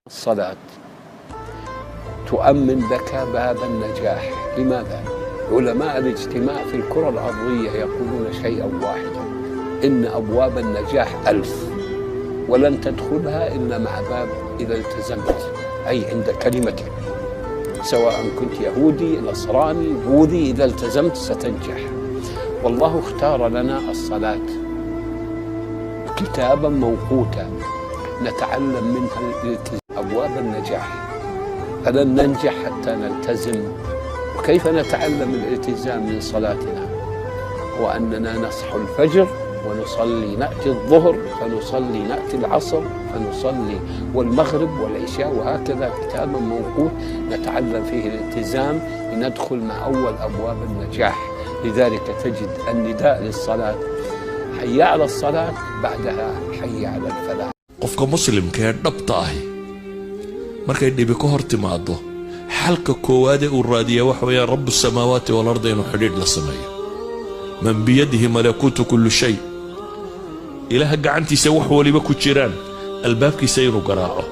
الصلاة تؤمن لك باب النجاح. لماذا؟ علماء الاجتماع في الكرة الأرضية يقولون شيئا واحدا: إن أبواب النجاح 1000 ولن تدخلها إلا مع باب إذا التزمت، أي عند كلمتك، سواء كنت يهودي نصراني بوذي، إذا التزمت ستنجح. والله اختار لنا الصلاة كتابا موقوتا نتعلم منها أبواب النجاح، فلن ننجح حتى نلتزم. وكيف نتعلم الالتزام من صلاتنا؟ هو أننا نصحو الفجر ونصلي، نأتي الظهر فنصلي، نأتي العصر فنصلي، والمغرب والعشاء، وهكذا كتابا موقوت نتعلم فيه الالتزام لندخل مع أول أبواب النجاح. لذلك تجد النداء للصلاة: حي على الصلاة، بعدها حي على الفلاح. qofka muslimka ee dhabta ahi markay dhibi ka hor timaado xalka koowaad ee uu raadiya waxa weeyaan rabbu samaawaati wal ardi inuu xidhiidh la sameeyo. man biyadihi malakuutu kulli shay, ilaaha gacantiisa wax waliba ku jiraan, albaabkiisa inuu garaaco.